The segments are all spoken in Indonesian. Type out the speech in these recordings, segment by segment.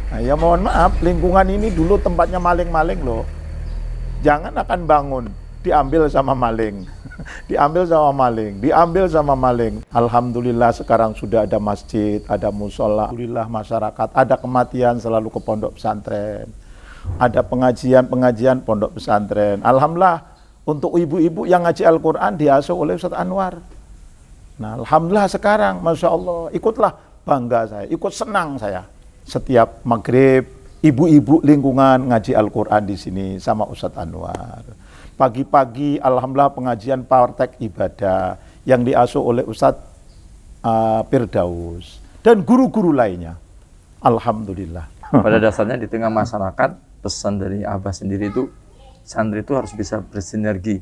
Nah, ya mohon maaf, lingkungan ini dulu tempatnya maling-maling loh. Jangan akan bangun, diambil sama maling. Diambil sama maling, diambil sama maling. Alhamdulillah sekarang sudah ada masjid, ada musola. Alhamdulillah masyarakat, ada kematian selalu ke pondok pesantren. Ada pengajian-pengajian pondok pesantren. Alhamdulillah untuk ibu-ibu yang ngaji Al-Quran diasuh oleh Ustaz Anwar. Nah, alhamdulillah sekarang, Masya Allah, ikutlah bangga saya, ikut senang saya. Setiap maghrib, ibu-ibu lingkungan ngaji Al-Quran di sini sama Ustadz Anwar. Pagi-pagi, alhamdulillah pengajian praktek ibadah yang diasuh oleh Ustadz Firdaus dan guru-guru lainnya. Alhamdulillah. Pada dasarnya di tengah masyarakat, pesan dari Abah sendiri itu, santri itu harus bisa bersinergi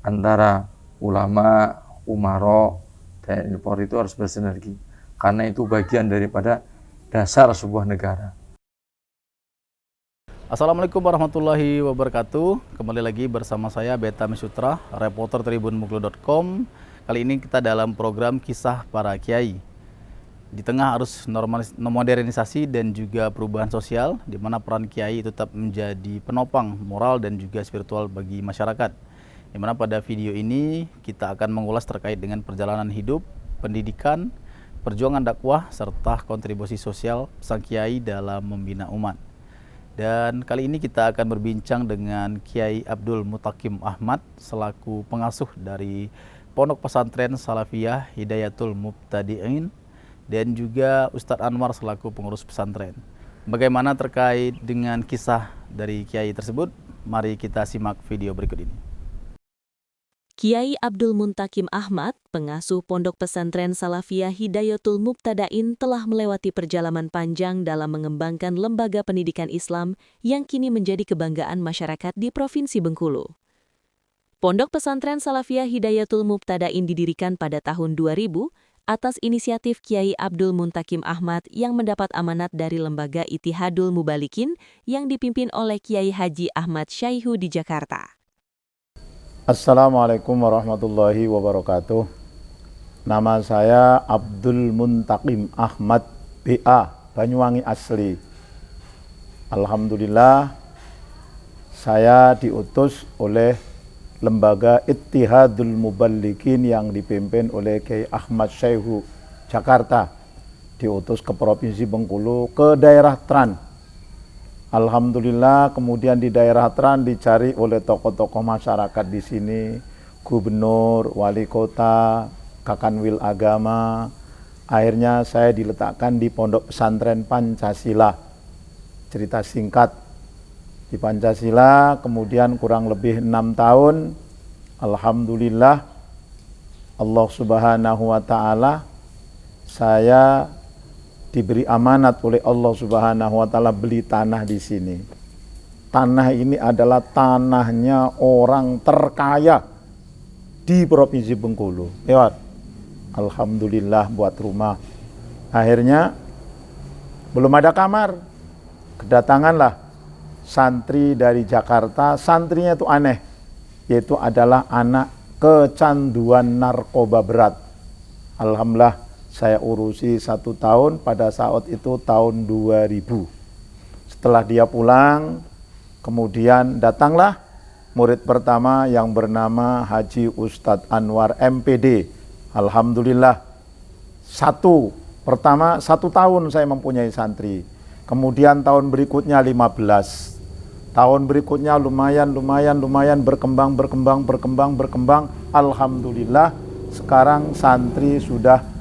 antara ulama, umaro, TNI Polri itu harus bersinergi. Karena itu bagian daripada dasar sebuah negara. Assalamualaikum warahmatullahi wabarakatuh. Kembali lagi bersama saya Beta Misutra, reporter tribunmuglo.com. Kali ini kita dalam program Kisah Para Kiai. Di tengah arus modernisasi dan juga perubahan sosial, di mana peran kiai tetap menjadi penopang moral dan juga spiritual bagi masyarakat. Di mana pada video ini kita akan mengulas terkait dengan perjalanan hidup, pendidikan, perjuangan dakwah, serta kontribusi sosial sang kiai dalam membina umat. Dan kali ini kita akan berbincang dengan Kiai Abdul Mutakim Ahmad selaku pengasuh dari Pondok Pesantren Salafiyah Hidayatul Mubtadi'in dan juga Ustadz Anwar selaku pengurus pesantren. Bagaimana terkait dengan kisah dari Kiai tersebut? Mari kita simak video berikut ini. Kiai Abdul Muntakim Ahmad, pengasuh Pondok Pesantren Salafiyah Hidayatul Mubtadain telah melewati perjalanan panjang dalam mengembangkan lembaga pendidikan Islam yang kini menjadi kebanggaan masyarakat di Provinsi Bengkulu. Pondok Pesantren Salafiyah Hidayatul Mubtadain didirikan pada tahun 2000 atas inisiatif Kiai Abdul Muntakim Ahmad yang mendapat amanat dari Lembaga Ittihadul Mubalikin yang dipimpin oleh Kiai Haji Ahmad Syaihu di Jakarta. Assalamualaikum warahmatullahi wabarakatuh. Nama saya Abdul Muntakim Ahmad BA, Banyuwangi asli. Alhamdulillah saya diutus oleh Lembaga Ittihadul Mubalikin yang dipimpin oleh Kiai Ahmad Syaihu Jakarta. Diutus ke Provinsi Bengkulu, ke daerah Tran. Alhamdulillah kemudian di daerah Tran dicari oleh tokoh-tokoh masyarakat di sini, gubernur, wali kota, kakanwil agama. Akhirnya saya diletakkan di Pondok Pesantren Pancasila. Cerita singkat, di Pancasila kemudian kurang lebih 6 tahun. Alhamdulillah Allah Subhanahu wa Ta'ala, saya diberi amanat oleh Allah Subhanahu wa Ta'ala beli tanah di sini. Tanah ini adalah tanahnya orang terkaya di Provinsi Bengkulu. Lewat. Alhamdulillah buat rumah. Akhirnya belum ada kamar. Kedatanganlah santri dari Jakarta. Santrinya itu aneh, yaitu adalah anak kecanduan narkoba berat. Alhamdulillah saya urusi 1 tahun, pada saat itu tahun 2000. Setelah dia pulang, kemudian datanglah murid pertama yang bernama Haji Ustadz Anwar MPD. Alhamdulillah, 1 tahun saya mempunyai santri. Kemudian tahun berikutnya 15. Tahun berikutnya lumayan berkembang. Alhamdulillah sekarang santri sudah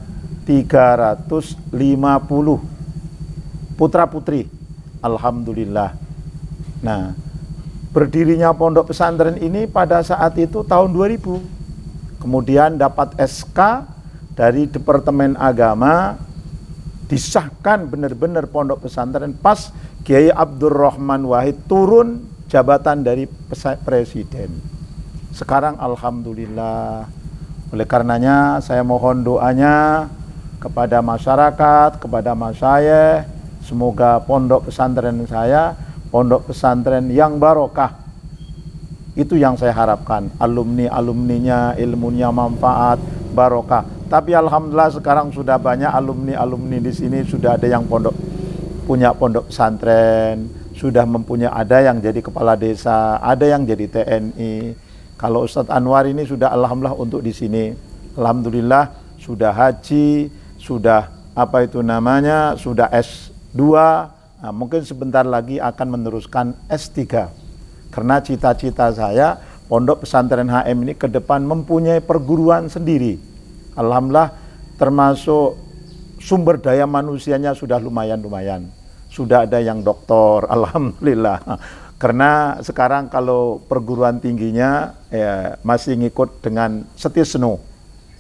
350 putra-putri. Alhamdulillah. Nah, berdirinya pondok pesantren ini pada saat itu tahun 2000. Kemudian dapat SK dari Departemen Agama, disahkan benar-benar pondok pesantren pas Kiai Abdurrahman Wahid turun jabatan dari presiden. Sekarang alhamdulillah. Oleh karenanya saya mohon doanya kepada masyarakat, kepada masyayikh, semoga pondok pesantren saya, pondok pesantren yang barokah. Itu yang saya harapkan, alumninya ilmunya manfaat, barokah. Tapi alhamdulillah sekarang sudah banyak alumni di sini, sudah ada yang pondok punya pondok pesantren, sudah mempunyai, ada yang jadi kepala desa, ada yang jadi TNI. Kalau Ustadz Anwar ini sudah alhamdulillah untuk di sini. Alhamdulillah sudah haji, sudah sudah S2, nah, mungkin sebentar lagi akan meneruskan S3. Karena cita-cita saya pondok pesantren HM ini ke depan mempunyai perguruan sendiri. Alhamdulillah termasuk sumber daya manusianya sudah lumayan. Sudah ada yang doktor, alhamdulillah. Karena sekarang kalau perguruan tingginya masih ngikut dengan Setisnu.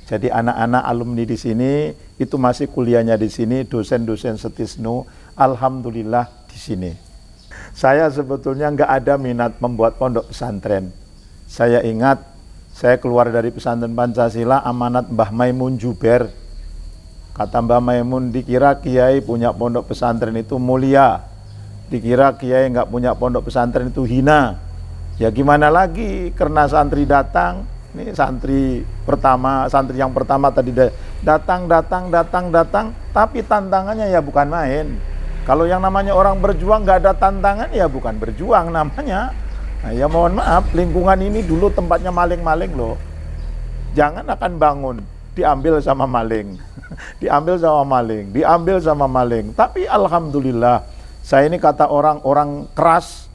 Jadi anak-anak alumni di sini itu masih kuliahnya di sini, dosen-dosen Setisnu, alhamdulillah di sini. Saya sebetulnya nggak ada minat membuat pondok pesantren. Saya ingat saya keluar dari pesantren Pancasila amanat Mbah Maimun Juber. Kata Mbah Maimun, dikira kiai punya pondok pesantren itu mulia, dikira kiai nggak punya pondok pesantren itu hina. Ya gimana lagi, karena santri datang, ini santri yang pertama tadi datang, tapi tantangannya ya bukan main. Kalau yang namanya orang berjuang nggak ada tantangan ya bukan berjuang namanya. Nah, ya mohon maaf, lingkungan ini dulu tempatnya maling-maling loh. Jangan akan bangun, diambil sama maling. Diambil sama maling. Tapi alhamdulillah, saya ini kata orang keras,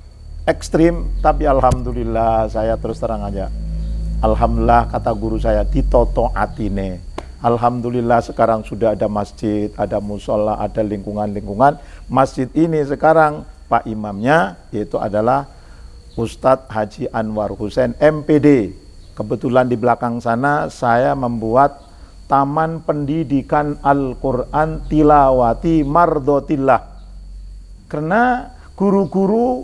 ekstrim, tapi alhamdulillah saya terus terang aja. Alhamdulillah kata guru saya, ditoto atine. Alhamdulillah sekarang sudah ada masjid, ada musola, ada lingkungan-lingkungan. Masjid ini sekarang Pak Imamnya yaitu adalah Ustadz Haji Anwar Husain MPD. Kebetulan di belakang sana saya membuat Taman Pendidikan Al-Quran Tilawati Mardotillah. Karena guru-guru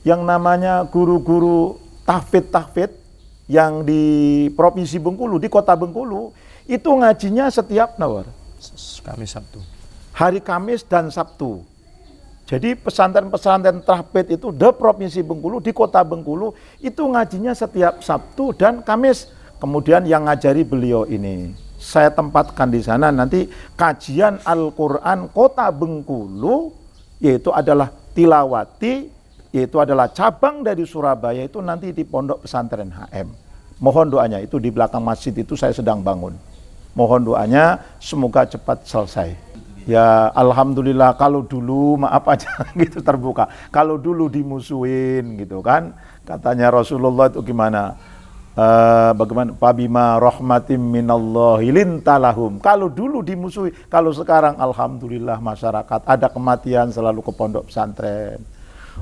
yang namanya guru-guru tahfidz yang di Provinsi Bengkulu, di Kota Bengkulu, itu ngajinya setiap Kamis Sabtu. Hari Kamis dan Sabtu. Jadi pesantren-pesantren tahfidz itu di Provinsi Bengkulu, di Kota Bengkulu, itu ngajinya setiap Sabtu dan Kamis. Kemudian yang ngajari beliau ini, saya tempatkan di sana nanti kajian Al-Quran Kota Bengkulu, yaitu adalah Tilawati, yaitu adalah cabang dari Surabaya, itu nanti di Pondok Pesantren HM. Mohon doanya, itu di belakang masjid itu saya sedang bangun. Mohon doanya semoga cepat selesai. Ya alhamdulillah, kalau dulu maaf aja gitu terbuka. Kalau dulu dimusuhin gitu kan, katanya Rasulullah itu gimana? Bagaimana? Pabima rahmatim minallahi lintalahum. Kalau dulu dimusuhi, kalau sekarang alhamdulillah masyarakat ada kematian selalu ke pondok pesantren.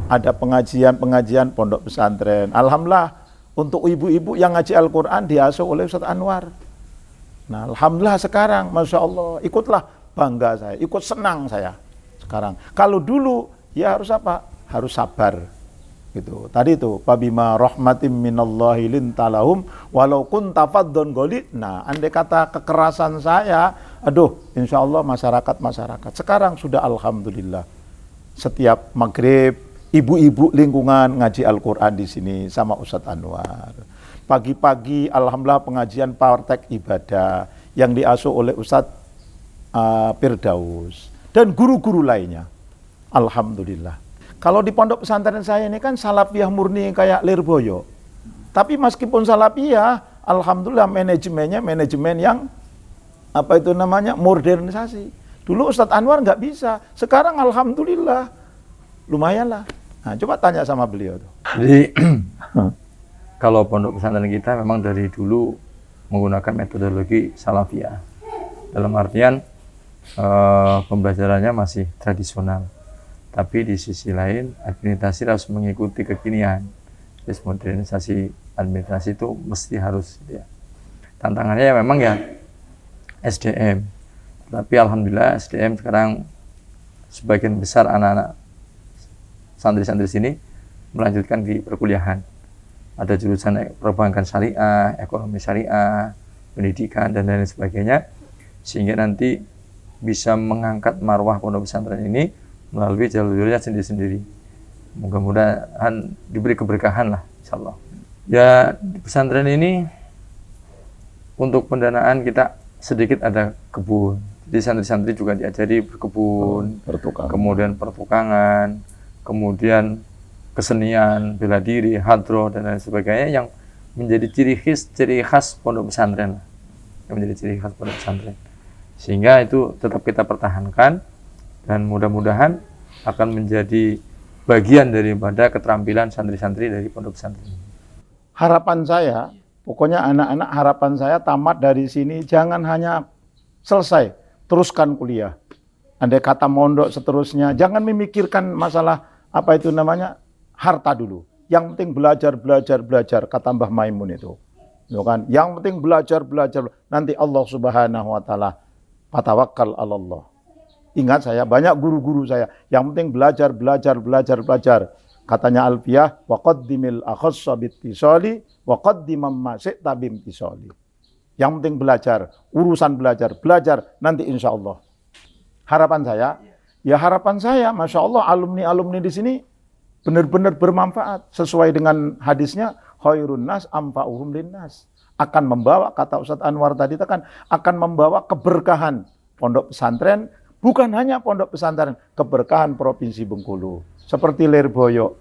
Ada pengajian pondok pesantren. Alhamdulillah untuk ibu-ibu yang ngaji Al-Quran diasuh oleh Ustadz Anwar. Nah alhamdulillah sekarang Masya Allah, ikutlah bangga saya, ikut senang saya sekarang. Kalau dulu ya harus apa? Harus sabar. Gitu. Tadi itu pabima rahmatim minallahi lintalahum walau kunta faddon ghalid. Nah, andai kata kekerasan saya, aduh, insya Allah masyarakat. Sekarang sudah alhamdulillah. Setiap maghrib, ibu-ibu lingkungan ngaji Al-Quran di sini sama Ustadz Anwar. Pagi-pagi alhamdulillah pengajian praktek ibadah yang diasuh oleh Ustadz Firdaus dan guru-guru lainnya. Alhamdulillah. Kalau di pondok pesantren saya ini kan salafiyah murni kayak Lirboyo. Tapi meskipun salafiyah, alhamdulillah manajemennya manajemen yang modernisasi. Dulu Ustadz Anwar nggak bisa, sekarang alhamdulillah lumayan lah. Nah, coba tanya sama beliau tuh. Jadi kalau pondok pesantren kita memang dari dulu menggunakan metodologi salafiyah. Dalam artian pembelajarannya masih tradisional. Tapi di sisi lain, administrasi harus mengikuti kekinian. Jadi modernisasi administrasi itu mesti harus. Ya. Tantangannya memang ya SDM. Tapi alhamdulillah SDM sekarang sebagian besar anak-anak santri-santri sini melanjutkan di perkuliahan. Ada jurusan perbankan syariah, ekonomi syariah, pendidikan, dan lain sebagainya. Sehingga nanti bisa mengangkat marwah pondok pesantren ini melalui jalur-jalurnya sendiri-sendiri. Mudah-mudahan diberi keberkahan lah, insyaallah. Ya, di pesantren ini untuk pendanaan kita sedikit ada kebun. Jadi santri-santri juga diajari berkebun, kemudian pertukangan, kemudian kesenian, bela diri, hadroh, dan lain sebagainya yang menjadi ciri khas pondok pesantren. Yang menjadi ciri khas pondok pesantren. Sehingga itu tetap kita pertahankan dan mudah-mudahan akan menjadi bagian daripada keterampilan santri-santri dari pondok pesantren. Harapan saya, pokoknya anak-anak harapan saya tamat dari sini jangan hanya selesai, teruskan kuliah. Andai kata mondok seterusnya, jangan memikirkan masalah apa itu namanya harta dulu. Yang penting belajar, kata Mbah Maimun itu. Ya kan? Yang penting belajar. Nanti Allah Subhanahu wa taala, fatawakkal 'alallah. Ingat saya, banyak guru-guru saya, yang penting belajar. Katanya Alfiyah, wa qaddimil akhassa bittisali wa qaddimam ma syi'ta bimtisali. Yang penting belajar, urusan belajar, nanti insya Allah. Harapan saya, Masya Allah, alumni-alumni di sini benar-benar bermanfaat. Sesuai dengan hadisnya, khairun nas amfa'uhum linnas. Akan membawa, kata Ustadz Anwar tadi, akan membawa keberkahan pondok pesantren, bukan hanya pondok pesantren, keberkahan Provinsi Bengkulu. Seperti Lirboyo.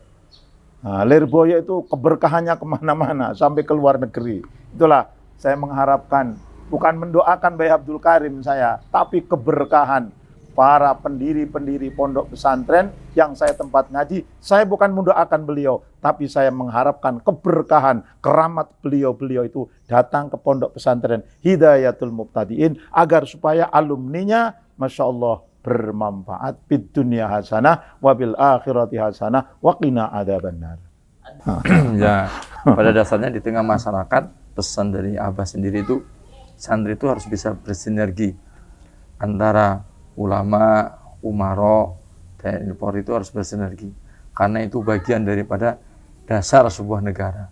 Nah, Lirboyo itu keberkahannya kemana-mana, sampai ke luar negeri. Itulah saya mengharapkan, bukan mendoakan Bayi Abdul Karim saya, tapi keberkahan para pendiri-pendiri pondok pesantren yang saya tempat ngaji. Saya bukan mendoakan beliau, tapi saya mengharapkan keberkahan, keramat beliau itu datang ke pondok pesantren Hidayatul Mubtadiin, agar supaya alumninya, Masya Allah, bermanfaat fid dunya hasanah wa bil akhirati hasanah wa qina adzabannar. Ya, pada dasarnya di tengah masyarakat, pesan dari Abah sendiri itu, santri itu harus bisa bersinergi antara ulama, umaro, TNI Polri itu harus bersinergi, karena itu bagian daripada dasar sebuah negara.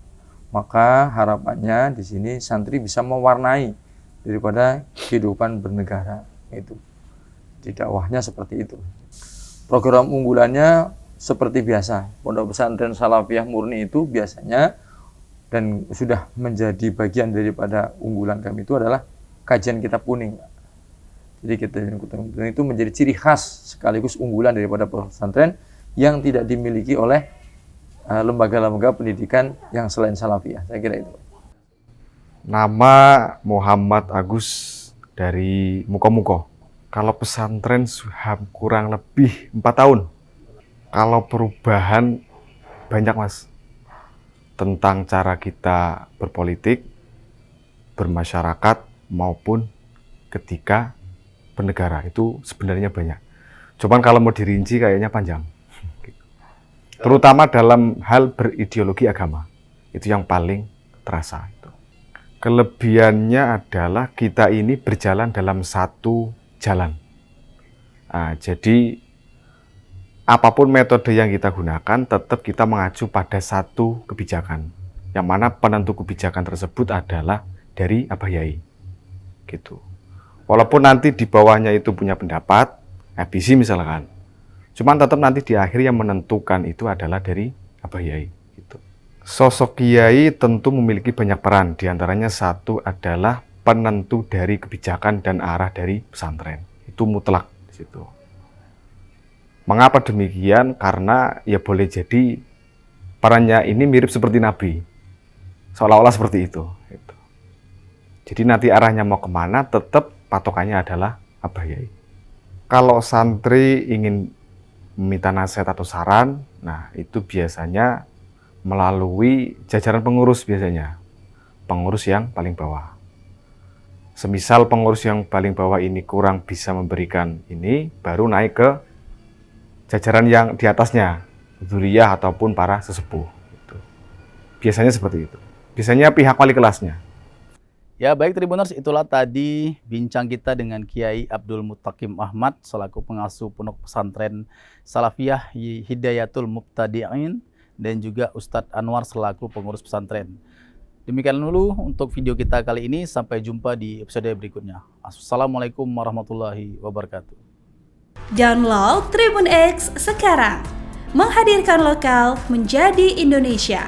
Maka harapannya di sini santri bisa mewarnai daripada kehidupan bernegara itu. Di dakwahnya seperti itu. Program unggulannya seperti biasa, Pondok Pesantren Salafiyah Murni itu biasanya dan sudah menjadi bagian daripada unggulan kami itu adalah kajian kitab kuning. Jadi kitab kuning itu menjadi ciri khas sekaligus unggulan daripada pesantren yang tidak dimiliki oleh lembaga-lembaga pendidikan yang selain Salafiyah. Saya kira itu. Nama Muhammad Agus dari Muko-Muko. Kalau pesantren kurang lebih 4 tahun. Kalau perubahan banyak, Mas. Tentang cara kita berpolitik, bermasyarakat, maupun ketika bernegara. Itu sebenarnya banyak. Cuman kalau mau dirinci kayaknya panjang. Terutama dalam hal berideologi agama. Itu yang paling terasa. Kelebihannya adalah kita ini berjalan dalam satu jalan. Nah, jadi apapun metode yang kita gunakan, tetap kita mengacu pada satu kebijakan. Yang mana penentu kebijakan tersebut adalah dari Abah Yai. Gitu. Walaupun nanti di bawahnya itu punya pendapat, FBC misalkan. Cuman tetap nanti di akhir yang menentukan itu adalah dari Abah Yai. Gitu. Sosok Kiai tentu memiliki banyak peran. Di antaranya satu adalah penentu dari kebijakan dan arah dari pesantren. Itu mutlak di situ. Mengapa demikian? Karena ya boleh jadi perannya ini mirip seperti Nabi. Seolah-olah seperti itu. Jadi nanti arahnya mau kemana, tetap patokannya adalah Abah Yai. Kalau santri ingin meminta nasihat atau saran, nah itu biasanya melalui jajaran pengurus biasanya. Pengurus yang paling bawah. Semisal pengurus yang paling bawah ini kurang bisa memberikan ini, baru naik ke jajaran yang di atasnya, dzuriyah ataupun para sesepuh. Biasanya seperti itu. Biasanya pihak wali kelasnya. Ya baik Tribuners, itulah tadi bincang kita dengan Kiai Abdul Muttaqim Ahmad selaku pengasuh Pondok Pesantren Salafiyah Hidayatul Mubtadiin dan juga Ustadz Anwar selaku pengurus pesantren. Demikian dulu untuk video kita kali ini, sampai jumpa di episode berikutnya. Assalamualaikum warahmatullahi wabarakatuh. Download Tribun X sekarang, menghadirkan lokal menjadi Indonesia.